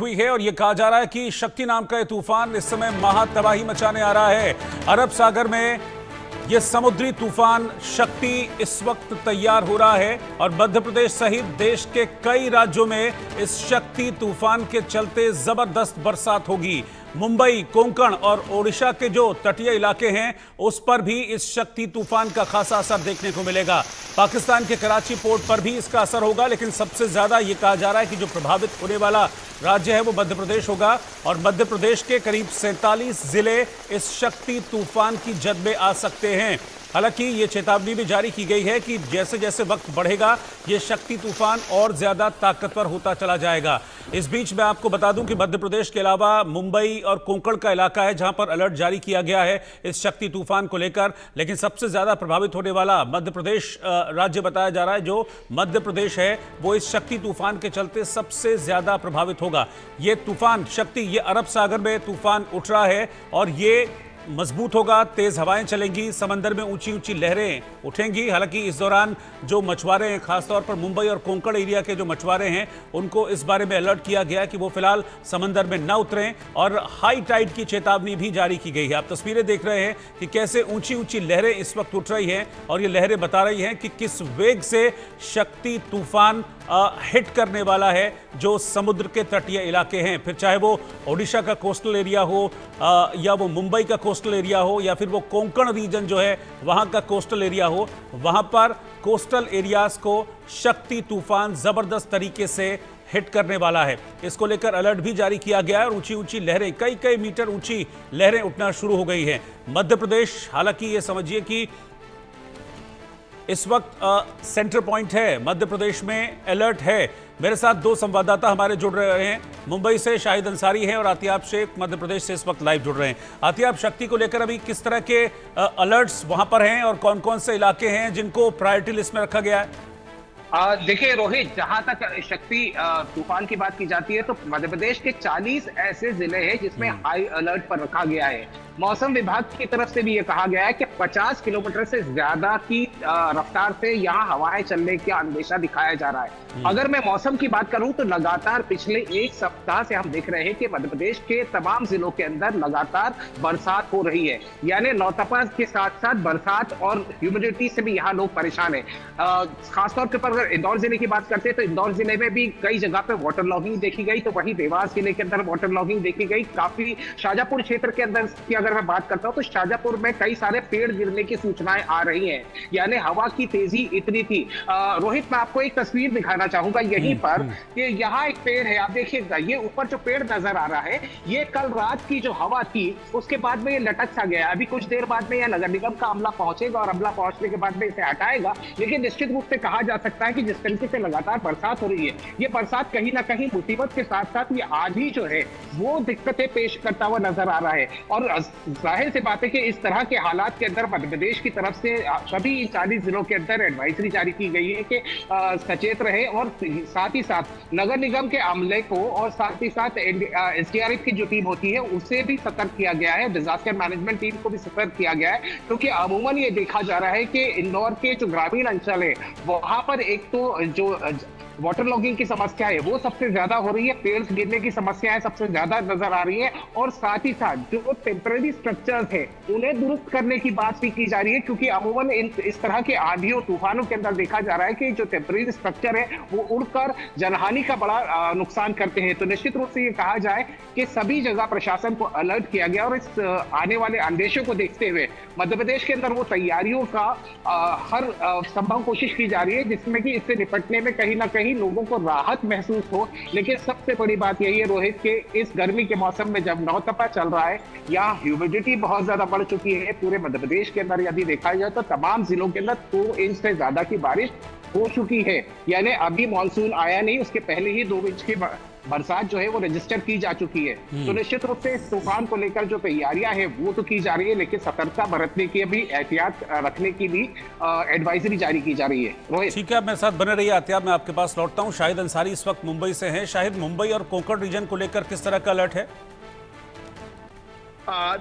हुई है और यह कहा जा रहा है कि शक्ति नाम का यह तूफान इस समय महा तबाही मचाने आ रहा है। अरब सागर में यह समुद्री तूफान शक्ति इस वक्त तैयार हो रहा है और मध्य प्रदेश सहित देश के कई राज्यों में इस शक्ति तूफान के चलते जबरदस्त बरसात होगी। मुंबई, कोंकण और ओडिशा के जो तटीय इलाके हैं उस पर भी इस शक्ति तूफान का खासा असर देखने को मिलेगा। पाकिस्तान के कराची पोर्ट पर भी इसका असर होगा, लेकिन सबसे ज्यादा ये कहा जा रहा है कि जो प्रभावित होने वाला राज्य है वो मध्य प्रदेश होगा और मध्य प्रदेश के करीब 47 जिले इस शक्ति तूफान की जद में आ सकते हैं। हालांकि ये चेतावनी भी जारी की गई है कि जैसे जैसे वक्त बढ़ेगा ये शक्ति तूफान और ज्यादा ताकतवर होता चला जाएगा। इस बीच मैं आपको बता दूं कि मध्य प्रदेश के अलावा मुंबई और कोंकण का इलाका है जहां पर अलर्ट जारी किया गया है इस शक्ति तूफान को लेकर, लेकिन सबसे ज्यादा प्रभावित होने वाला मध्य प्रदेश राज्य बताया जा रहा है। जो मध्य प्रदेश है वो इस शक्ति तूफान के चलते सबसे ज्यादा प्रभावित होगा। ये तूफान शक्ति ये अरब सागर में तूफान उठ रहा है और ये मजबूत होगा, तेज हवाएं चलेंगी, समंदर में ऊंची ऊंची लहरें उठेंगी। हालांकि इस दौरान जो मछुआरे हैं, खासतौर पर मुंबई और कोंकण एरिया के जो मछुआरे हैं उनको इस बारे में अलर्ट किया गया है कि वो फिलहाल समंदर में न उतरें और हाई टाइड की चेतावनी भी जारी की गई है। आप तस्वीरें देख रहे हैं कि कैसे ऊंची ऊंची लहरें इस वक्त उठ रही हैं और ये लहरें बता रही हैं कि किस वेग से शक्ति तूफान हिट करने वाला है जो समुद्र के तटीय इलाके हैं, फिर चाहे वो ओडिशा का कोस्टल एरिया हो या वो मुंबई का कोस्टल एरिया हो या फिर वो कोंकण रीजन जो है वहां का कोस्टल एरिया हो। वहां पर कोस्टल एरियाज को शक्ति तूफान जबरदस्त तरीके से हिट करने वाला है। इसको लेकर अलर्ट भी जारी किया गया है और ऊंची ऊंची लहरें, कई कई मीटर ऊंची लहरें उठना शुरू हो गई हैं। मध्य प्रदेश हालांकि ये समझिए कि इस वक्त सेंटर पॉइंट है, मध्य प्रदेश में अलर्ट है। मेरे साथ दो संवाददाता हमारे जुड़ रहे हैं, मुंबई से शाहिद अंसारी हैं और आतियाब शेख मध्य प्रदेश से इस वक्त लाइव जुड़ रहे हैं। आतियाब, शक्ति को लेकर अभी किस तरह के अलर्ट्स वहां पर हैं और कौन कौन से इलाके हैं जिनको प्रायोरिटी लिस्ट में रखा गया है? देखिए रोहित, जहां तक शक्ति तूफान की बात की जाती है तो मध्य प्रदेश के 40 ऐसे जिले हैं जिसमें हाई अलर्ट पर रखा गया है। मौसम विभाग की तरफ से भी ये कहा गया है कि 50 किलोमीटर से ज्यादा की रफ्तार से यहाँ हवाएं चलने का अंदेशा दिखाया जा रहा है। अगर मैं मौसम की बात करूं तो लगातार पिछले एक सप्ताह से हम देख रहे हैं कि मध्य प्रदेश के तमाम जिलों के अंदर लगातार बरसात हो रही है, यानी नौतपा के साथ साथ बरसात और ह्यूमिडिटी से भी यहाँ लोग परेशान है। खासतौर पर अगर इंदौर जिले की बात करते हैं तो इंदौर जिले में भी कई जगह पे वाटर लॉगिंग देखी गई, तो वहीं देवास जिले के अंदर वाटर लॉगिंग देखी गई। काफी शाजापुर क्षेत्र के अंदर की अगर मैं बात करता हूं तो शाजापुर में कई सारे पेड़ गिरने की सूचनाएं आ रही हैं, यानी हवा की तेजी इतनी थी। रोहित, मैं आपको एक तस्वीर दिखाना चाहूंगा यहीं पर कि यहाँ एक पेड़ है, आप देखिएगा, ये ऊपर जो पेड़ नजर आ रहा है ये कल रात की जो हवा थी उसके बाद में ये लटक सा गया। अभी कुछ देर बाद में यह नगर निगम का अमला पहुंचेगा और अमला पहुंचने के बाद में इसे हटाएगा, लेकिन निश्चित रूप से कहा जा सकता है कि जिस तरीके से लगातार बरसात हो रही है ये बरसात कहीं ना कहीं मुसीबत के साथ साथ ये आंधी जो है वो दिक्कतें पेश करता हुआ नजर आ रहा है। और जाहिर सी बात है कि इस तरह के हालात के अंदर मध्य प्रदेश की तरफ से सभी 40 जिलों के अंदर एडवाइजरी जारी की गई है कि सचेत रहे और साथ ही साथ नगर निगम के अमले को और साथ ही साथ एसडीआरएफ की जो टीम होती है उसे भी सतर्क किया गया है, डिजास्टर मैनेजमेंट टीम को भी सतर्क किया गया है, क्योंकि अमूमन ये देखा जा रहा है कि इंदौर के जो ग्रामीण अंचल है वहां पर एक तो जो वाटर लॉगिंग की समस्या है वो सबसे ज्यादा हो रही है, पेड़ गिरने की समस्याएं सबसे ज्यादा नजर आ रही है और साथ ही साथ जो टेम्परेरी स्ट्रक्चर्स है उन्हें दुरुस्त करने की बात भी की जा रही है, क्योंकि अमूमन इस तरह के आंधियों तूफानों के अंदर देखा जा रहा है कि जो टेम्परेरी स्ट्रक्चर है वो उड़कर जनहानि का बड़ा नुकसान करते हैं। तो निश्चित रूप से ये कहा जाए कि सभी जगह प्रशासन को अलर्ट किया गया और इस आने वाले अंदेशों को देखते हुए मध्य प्रदेश के अंदर वो तैयारियों का हर संभव कोशिश की जा रही है जिसमें कि इससे निपटने में कहीं ना कहीं लोगों को राहत महसूस हो। लेकिन सबसे बड़ी बात यही है रोहित के इस गर्मी के मौसम में जब नौतपा चल रहा है, यहाँ ह्यूमिडिटी बहुत ज्यादा बढ़ चुकी है। पूरे मध्य प्रदेश के अंदर यदि देखा जाए तो तमाम जिलों के अंदर 2 इंच से ज्यादा की बारिश हो चुकी है, यानी अभी मानसून आया नहीं उसके पहले ही 2 इंच की बरसात जो है वो रजिस्टर की जा चुकी है। तो निश्चित रूप से इस तूफान को लेकर जो तैयारियां हैं वो तो की जा रही है, लेकिन सतर्कता बरतने की भी, एहतियात रखने की भी एडवाइजरी जारी की जा रही है। रोहित, ठीक है, मेरे साथ बने रहिए। आतियाब, मैं आपके पास लौटता हूं। शाहिद अंसारी इस वक्त मुंबई से हैं। शाहिद, मुंबई और कोंकण रीजन को लेकर किस तरह का अलर्ट है?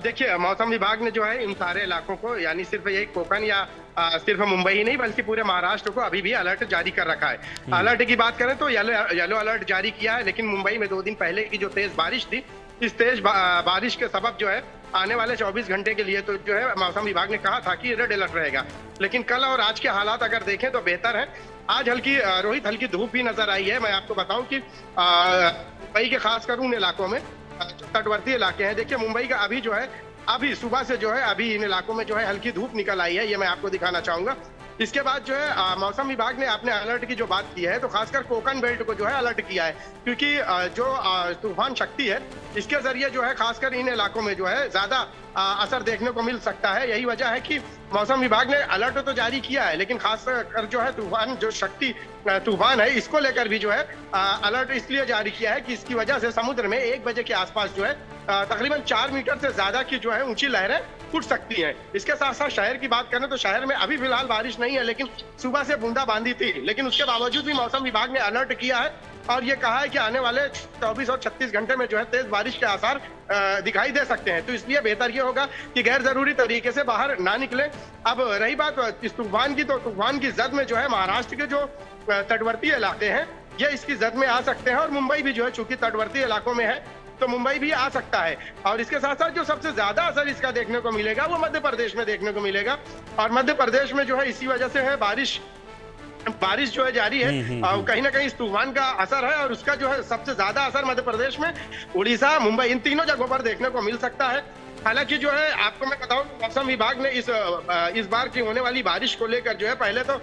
देखिए, मौसम विभाग ने जो है इन सारे इलाकों को, यानी सिर्फ यही कोंकण या सिर्फ मुंबई ही नहीं बल्कि पूरे महाराष्ट्र को अभी भी अलर्ट जारी कर रखा है। अलर्ट की बात करें तो येलो अलर्ट जारी किया है, लेकिन मुंबई में 2 दिन पहले की जो तेज बारिश थी, इस तेज बारिश के सबब जो है आने वाले 24 घंटे के लिए तो जो है मौसम विभाग ने कहा था कि रेड अलर्ट रहेगा। लेकिन कल और आज के हालात अगर देखें तो बेहतर है। आज रोहित हल्की धूप भी नजर आई है। मैं आपको बताऊं कि मुंबई के खासकर उन इलाकों में जो तटवर्ती इलाके हैं, देखिए मुंबई का अभी जो है अभी सुबह से जो है अभी इन इलाकों में जो है हल्की धूप निकल आई है, ये मैं आपको दिखाना चाहूंगा। इसके बाद जो है मौसम विभाग ने अपने अलर्ट की जो बात की है तो खासकर कोकन बेल्ट को जो है अलर्ट किया है, क्योंकि जो तूफान शक्ति है इसके जरिए जो है खासकर इन इलाकों में जो है ज्यादा असर देखने को मिल सकता है। यही वजह है कि मौसम विभाग ने अलर्ट तो जारी किया है, लेकिन खासकर जो है तूफान जो शक्ति तूफान है इसको लेकर भी जो है अलर्ट इसलिए जारी किया है कि इसकी वजह से समुद्र में 1 बजे के आसपास जो है तकरीबन 4 मीटर से ज्यादा की जो है ऊंची लहरें उठ सकती हैं। इसके साथ साथ शहर की बात करें तो शहर में अभी फिलहाल बारिश नहीं है, लेकिन सुबह से बूंदाबांदी थी, लेकिन उसके बावजूद भी मौसम विभाग ने अलर्ट किया है और ये कहा है कि आने वाले 24 और 36 घंटे में जो है तेज बारिश के आसार दिखाई दे सकते हैं। तो इसलिए बेहतर ये होगा कि गैर जरूरी तरीके से बाहर ना निकले। अब रही बात इस तूफान की, तो तूफान की जद में जो है महाराष्ट्र के जो तटवर्ती इलाके हैं ये इसकी जद में आ सकते हैं, और मुंबई भी जो है चूंकि तटवर्ती इलाकों में है तो मुंबई भी आ सकता है। और इसके साथ साथ जो सबसे ज्यादा असर इसका देखने को मिलेगा वो मध्य प्रदेश में देखने को मिलेगा, और मध्य प्रदेश में जो है इसी वजह से है बारिश जो है जारी है और कहीं ना कहीं इस तूफान का असर है, और उसका जो है सबसे ज्यादा असर मध्य प्रदेश में, उड़ीसा, मुंबई, इन तीनों जगहों पर देखने को मिल सकता है। हालांकि जो है आपको मैं बताऊं मौसम विभाग ने इस बार की होने वाली बारिश को लेकर जो है पहले तो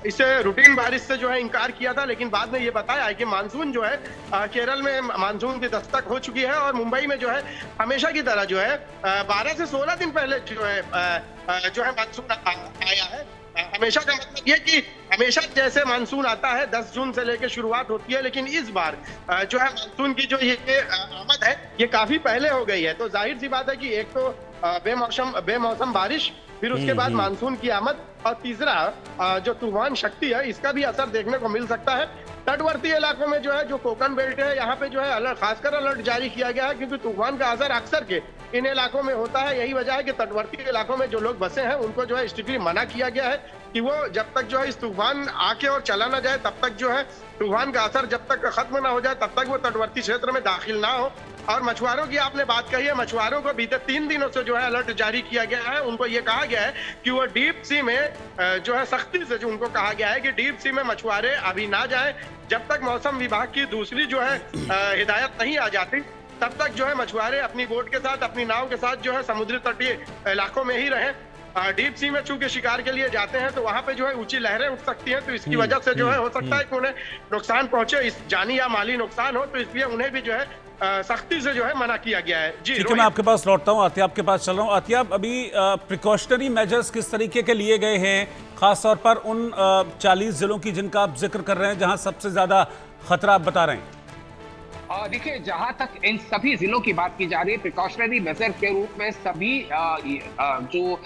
इसे रूटीन बारिश से जो है इनकार किया था, लेकिन बाद में ये बताया है कि मानसून जो है केरल में मानसून की दस्तक हो चुकी है, और मुंबई में जो है हमेशा की तरह जो है 12 से 16 दिन पहले जो है मानसून आया है। हमेशा का मतलब ये कि हमेशा जैसे मानसून आता है 10 जून से लेकर शुरुआत होती है, लेकिन इस बार जो है मानसून की जो ये आमद है ये काफी पहले हो गई है। तो जाहिर सी बात है कि एक तो बेमौसम बारिश, फिर उसके बाद मानसून की आमद, और तीसरा जो तूफान शक्ति है इसका भी असर देखने को मिल सकता है। तटवर्ती इलाकों में जो है जो कोकन बेल्ट है यहाँ पे जो है अलर्ट, खासकर अलर्ट जारी किया गया है, क्योंकि तूफान का असर अक्सर के इन इलाकों में होता है। यही वजह है कि तटवर्ती इलाकों में जो लोग बसे हैं उनको जो है स्ट्रिक्टली मना किया गया है कि वो जब तक जो है इस तूफान आके और चला ना जाए तब तक जो है तूफान का असर जब तक खत्म ना हो जाए तब तक वो तटवर्ती क्षेत्र में दाखिल ना हो। और मछुआरों की आपने बात कही है, मछुआरों को बीते 3 दिनों से जो है अलर्ट जारी किया गया है। उनको ये कहा गया है कि वो डीप सी में जो है सख्ती से जो उनको कहा गया है कि डीप सी में मछुआरे अभी ना जाएं, जब तक मौसम विभाग की दूसरी जो है हिदायत नहीं आ जाती तब तक जो है मछुआरे अपनी बोट के साथ, अपनी नाव के साथ जो है समुद्री तटीय इलाकों में ही रहें। डीप सी में चूंकि शिकार के लिए जाते हैं तो वहां पे जो है ऊंची लहरें उठ सकती हैं, तो इसकी वजह से जो है हो सकता है कि उन्हें नुकसान पहुंचे, इस जानी या माली नुकसान हो, तो इसलिए उन्हें भी जो है सख्ती से जो है मना किया गया है। जी ठीक है, मैं आपके पास लौटता हूँ, अतियाब के पास चल रहा हूँ। अतियाब, अभी प्रिकॉशनरी मेजर्स किस तरीके के लिए गए हैं, खासतौर पर उन 40 जिलों की जिनका आप जिक्र कर रहे हैं जहां सबसे ज्यादा खतरा आप बता रहे हैं? देखिए, जहां तक इन सभी जिलों की बात की जा रही है प्रिकॉशनरी मेजर के रूप में सभी जो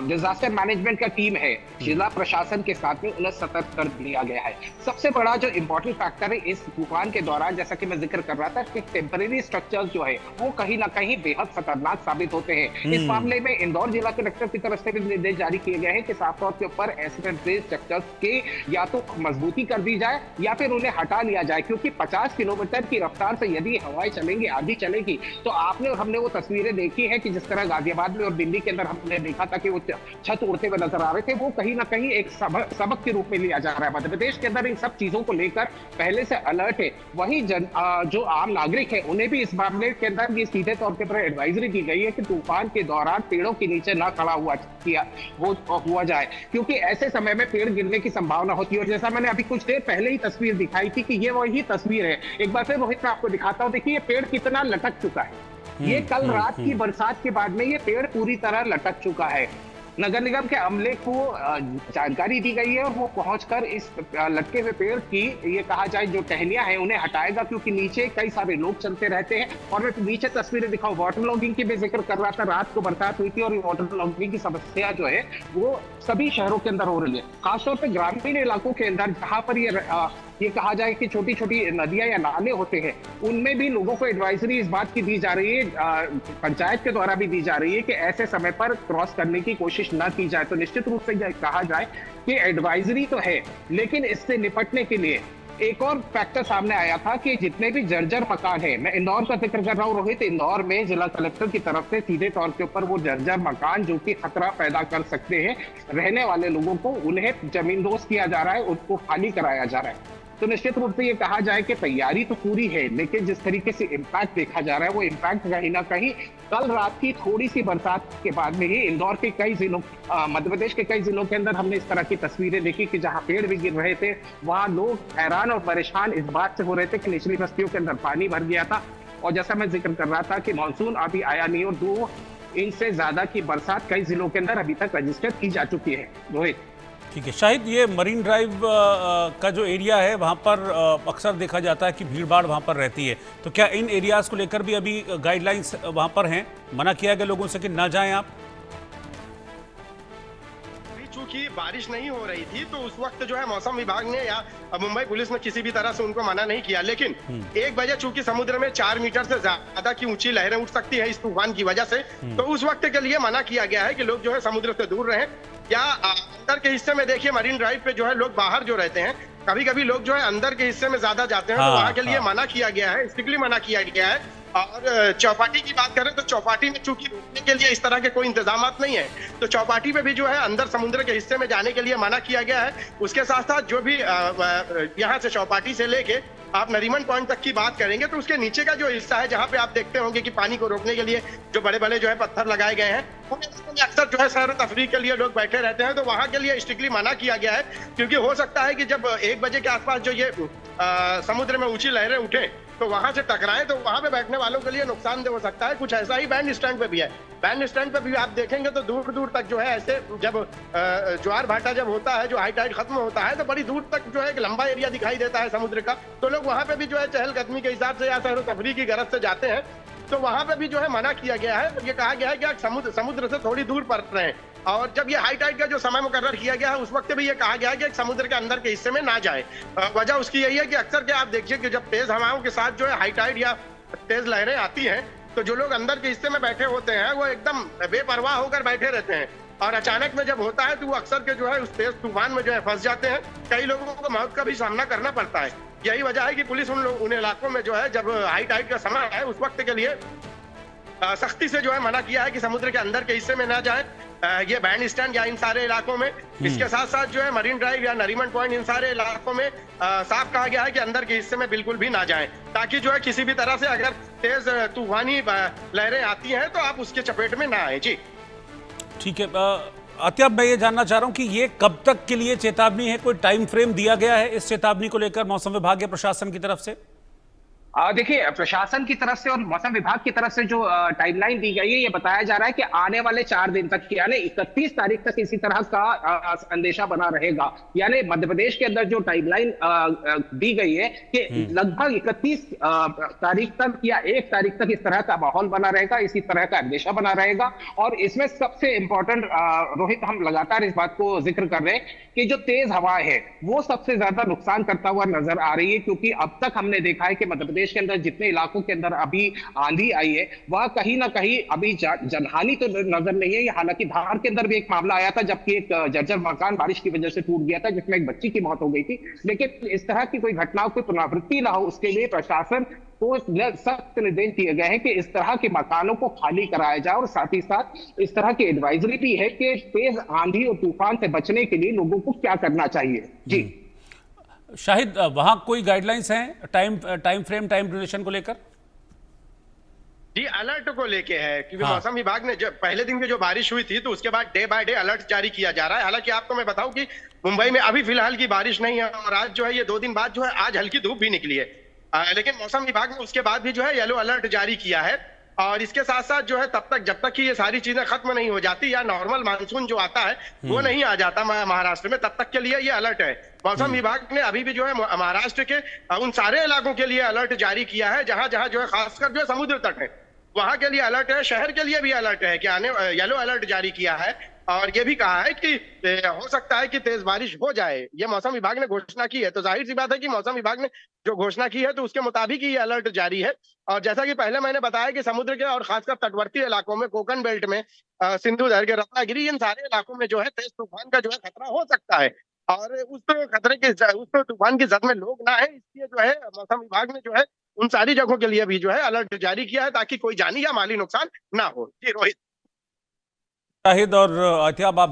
डिजास्टर मैनेजमेंट का टीम है जिला प्रशासन के साथ में उन्हें सतर्क कर दिया गया है। सबसे बड़ा जो इम्पोर्टेंट फैक्टर है इस तूफान के दौरान, जैसा कि मैं जिक्र कर रहा था कि टेम्परेरी स्ट्रक्चर्स जो है वो कहीं ना कहीं बेहद खतरनाक साबित होते हैं। इस मामले में इंदौर जिला कलेक्टर की तरफ से भी निर्देश जारी किए गए हैं कि साफ तौर के ऊपर ऐसे स्ट्रक्चर्स के या तो मजबूती कर दी जाए या फिर उन्हें हटा लिया जाए, क्योंकि 50 किलोमीटर की रफ्तार से यदि हवाएं चलेंगी, आंधी चलेगी, तो आपने और हमने वो तस्वीरें देखी है कि जिस तरह गाजियाबाद में और दिल्ली के अंदर हमने देखा था कि वो छत उड़ते हुए नजर आ रहे थे, वो कहीं ना कहीं एक सबक के रूप में लिया जा रहा है। मध्य प्रदेश के अंदर इन सब चीजों को लेकर पहले से अलर्ट है। वहीं जो आम नागरिक है उन्हें भी इस मामले के अंदर ये सीधे तौर पर एडवाइजरी दी गई है कि तूफान के दौरान पेड़ों के नीचे ना खड़ा हुआ जाए, क्योंकि ऐसे समय में पेड़ गिरने की संभावना होती है। और जैसा मैंने अभी कुछ देर पहले ही तस्वीर दिखाई थी कि ये वही तस्वीर है। एक बार फिर रोहित मैं आपको दिखाता हूं, देखिए ये पेड़ कितना लटक चुका है। ये कल रात की बरसात के बाद में ये पेड़ पूरी तरह लटक चुका है। नगर निगम के अमले को जानकारी दी गई है और वो पहुंचकर इस लटके हुए पेड़ की, ये कहा जाए, जो टहनियां हैं उन्हें हटाएगा, क्योंकि नीचे कई सारे लोग चलते रहते हैं। और मैं नीचे तस्वीरें दिखाऊं, वाटर लॉगिंग की भी जिक्र कर रहा था। रात को बरसात हुई थी और वाटर लॉगिंग की समस्या जो है वो सभी शहरों के अंदर हो रही है, खासतौर पर ग्रामीण इलाकों के अंदर जहां पर ये ये कहा जाए कि छोटी छोटी नदियां या नाले होते हैं, उनमें भी लोगों को एडवाइजरी इस बात की दी जा रही है, पंचायत के द्वारा भी दी जा रही है कि ऐसे समय पर क्रॉस करने की कोशिश न की जाए। तो निश्चित रूप से यह कहा जाए कि एडवाइजरी तो है, लेकिन इससे निपटने के लिए एक और फैक्टर सामने आया था कि जितने भी जर्जर मकान है, मैं इंदौर का जिक्र कर रहा हूँ रोहित, इंदौर में जिला कलेक्टर की तरफ से सीधे तौर के ऊपर वो जर्जर मकान जो कि खतरा पैदा कर सकते हैं रहने वाले लोगों को, उन्हें जमींदोज किया जा रहा है, उनको खाली कराया जा रहा है। तो निश्चित रूप से ये कहा जाए कि तैयारी तो पूरी है, लेकिन जिस तरीके से इम्पैक्ट देखा जा रहा है वो इम्पैक्ट कहीं ना कहीं कल रात की थोड़ी सी बरसात के बाद में ही इंदौर के कई जिलों, मध्य प्रदेश के कई जिलों के अंदर हमने इस तरह की तस्वीरें देखी कि जहां पेड़ भी गिर रहे थे, वहां लोग हैरान और परेशान इस बात से हो रहे थे कि निचली बस्तियों के अंदर पानी भर गया था। और जैसा मैं जिक्र कर रहा था कि मानसून अभी आया नहीं और 2 इंच से ज्यादा की बरसात कई जिलों के अंदर अभी तक रजिस्टर की जा चुकी है। रोहित, ठीक है शाहिद, ये मरीन ड्राइव का जो एरिया है वहाँ पर अक्सर देखा जाता है कि भीड़ भाड़ वहाँ पर रहती है, तो क्या इन एरियाज़ को लेकर भी अभी गाइडलाइंस वहाँ पर हैं, मना किया गया लोगों से कि ना जाएं आप? चूंकि बारिश नहीं हो रही थी तो उस वक्त जो है मौसम विभाग ने या मुंबई पुलिस ने किसी भी तरह से उनको मना नहीं किया, लेकिन 1 बजे चूंकि समुद्र में 4 मीटर से ज्यादा की ऊंची लहरें उठ सकती है इस तूफान की वजह से, तो उस वक्त के लिए मना किया गया है कि लोग जो है समुद्र से दूर रहें। या अंदर के हिस्से में देखिए मरीन ड्राइव पे जो है लोग बाहर जो रहते हैं, कभी कभी लोग जो है अंदर के हिस्से में ज्यादा जाते हैं, तो वहां के लिए मना किया गया है, स्ट्रिक्टली मना किया गया है। और चौपाटी की बात करें तो चौपाटी में चूंकि रुकने के लिए इस तरह के कोई इंतजाम नहीं है, तो चौपाटी पे भी जो है अंदर समुद्र के हिस्से में जाने के लिए मना किया गया है। उसके साथ साथ जो भी यहाँ से चौपाटी से लेके आप नरीमन पॉइंट तक की बात करेंगे तो उसके नीचे का जो हिस्सा है जहाँ पे आप देखते होंगे कि पानी को रोकने के लिए जो बड़े बड़े जो है पत्थर लगाए गए हैं, उनमें अक्सर जो है सैर तफरीह के लिए लोग बैठे रहते हैं, तो वहां के लिए स्ट्रिक्टली मना किया गया है। क्योंकि हो सकता है कि जब 1 बजे के आसपास जो ये समुद्र में ऊंची लहरें उठे तो वहां से टकराएं तो वहां पे बैठने वालों के लिए नुकसानदेह हो सकता है। कुछ ऐसा ही बैंड स्टैंड पे भी है, बैंड स्टैंड पे भी आप देखेंगे तो दूर दूर तक जो है ऐसे जब ज्वार भाटा जब होता है, जो हाई टाइड खत्म होता है, तो बड़ी दूर तक जो है एक लंबा एरिया दिखाई देता है समुद्र का, तो लोग वहां पे भी जो है चहलकदमी के हिसाब से या सैर तफरीह की गरज से जाते हैं, तो वहां पे भी जो है मना किया गया है। ये कहा गया है कि आप समुद्र से थोड़ी दूर पर रहें। और जब ये हाई टाइड का जो समय मुकर्रर किया गया है उस वक्त भी ये कहा गया है कि समुद्र के अंदर के हिस्से में ना जाए। वजह उसकी यही है कि अक्सर क्या आप देखिए कि जब तेज हवाओं के साथ जो है हाई टाइड या तेज लहरें आती हैं तो जो लोग अंदर के हिस्से में बैठे होते हैं वो एकदम बेपरवाह होकर बैठे रहते हैं, और अचानक में जब होता है तो वो अक्सर के जो है उस तेज तूफान में जो है फंस जाते हैं। कई लोगों को मौत का भी सामना करना पड़ता है। यही वजह है कि पुलिस उन इलाकों में जो है जब हाई टाइड का समय है उस वक्त के लिए सख्ती से जो है मना किया है कि समुद्र के अंदर के हिस्से में ना जाए, ये बैंड स्टैंड या इन सारे इलाकों में। इसके साथ साथ जो है मरीन ड्राइव या नरीमन पॉइंट इन सारे इलाकों में साफ कहा गया है कि अंदर के हिस्से में बिल्कुल भी ना जाएं, ताकि जो है किसी भी तरह से अगर तेज तूफानी लहरें आती हैं तो आप उसके चपेट में ना आए। जी ठीक है अत्यब, मैं ये जानना चाह रहा हूँ कि ये कब तक के लिए चेतावनी है, कोई टाइम फ्रेम दिया गया है इस चेतावनी को लेकर मौसम विभाग या प्रशासन की तरफ से? देखिए, प्रशासन की तरफ से और मौसम विभाग की तरफ से जो टाइमलाइन दी गई है, ये बताया जा रहा है कि आने वाले 4 दिन तक यानी 31 तारीख तक इसी तरह का अंदेशा बना रहेगा। यानी मध्य प्रदेश के अंदर जो टाइमलाइन दी गई है कि लगभग 31 तारीख तक या 1 तारीख तक इस तरह का माहौल बना रहेगा, इसी तरह का अंदेशा बना रहेगा। और इसमें सबसे इंपॉर्टेंट रोहित, हम लगातार इस बात को जिक्र कर रहे हैं कि जो तेज हवा है वो सबसे ज्यादा नुकसान करता हुआ नजर आ रही है, क्योंकि अब तक हमने देखा है कि मध्य प्रदेश के अंदर जितने इलाकों के अंदर अभी आंधी आई है वह कहीं ना कहीं अभी जनहानि तो नजर नहीं है। हालांकि धार के अंदर भी एक मामला आया था जबकि एक जर्जर मकान बारिश की वजह से टूट गया था जिसमें एक बच्ची की मौत हो गई थी, लेकिन इस तरह की कोई घटनाओं की पुनरावृत्ति ना हो उसके लिए प्रशासन को सख्त निर्देश दिए गए हैं कि इस तरह के मकानों को खाली कराया जाए। और साथ ही साथ इस तरह की एडवाइजरी भी है कि तेज आंधी और तूफान से बचने के लिए लोगों को क्या करना चाहिए। जी शाहिद, वहां कोई गाइडलाइंस हैं टाइम फ्रेम, टाइम ड्यूरेशन को लेकर? जी अलर्ट को लेके है, क्योंकि मौसम विभाग ने जब पहले दिन की जो बारिश हुई थी तो उसके बाद डे बाय डे अलर्ट जारी किया जा रहा है। हालांकि आपको मैं बताऊं कि मुंबई में अभी फिलहाल की बारिश नहीं है और आज जो है ये 2 दिन बाद जो है आज हल्की धूप भी निकली है, लेकिन मौसम विभाग ने उसके बाद भी जो है येलो अलर्ट जारी किया है। और इसके साथ साथ जो है तब तक जब तक कि ये सारी चीजें खत्म नहीं हो जाती या नॉर्मल मानसून जो आता है वो नहीं आ जाता महाराष्ट्र में, तब तक के लिए ये अलर्ट है। मौसम विभाग ने अभी भी जो है महाराष्ट्र के उन सारे इलाकों के लिए अलर्ट जारी किया है जहां जहां जो है खासकर जो है समुद्र तट है वहां के लिए अलर्ट है। शहर के लिए भी अलर्ट है कि येलो अलर्ट जारी किया है और ये भी कहा है कि हो सकता है कि तेज बारिश हो जाए। ये मौसम विभाग ने घोषणा की है, तो जाहिर सी बात है कि मौसम विभाग ने जो घोषणा की है तो उसके मुताबिक ही ये अलर्ट जारी है। और जैसा कि पहले मैंने बताया कि समुद्र के और खासकर तटवर्ती इलाकों में, कोकन बेल्ट में, सिंधु के रत्नागिरी, इन सारे इलाकों में जो है तेज तूफान का जो है खतरा हो सकता है। और उस तूफान की जद में लोग ना है, इसलिए जो है मौसम विभाग ने जो है उन सारी जगहों के लिए भी जो है अलर्ट जारी किया है, ताकि कोई जानी या माली नुकसान ना हो। जी रोहित। शाहिद और अहतियाब, आप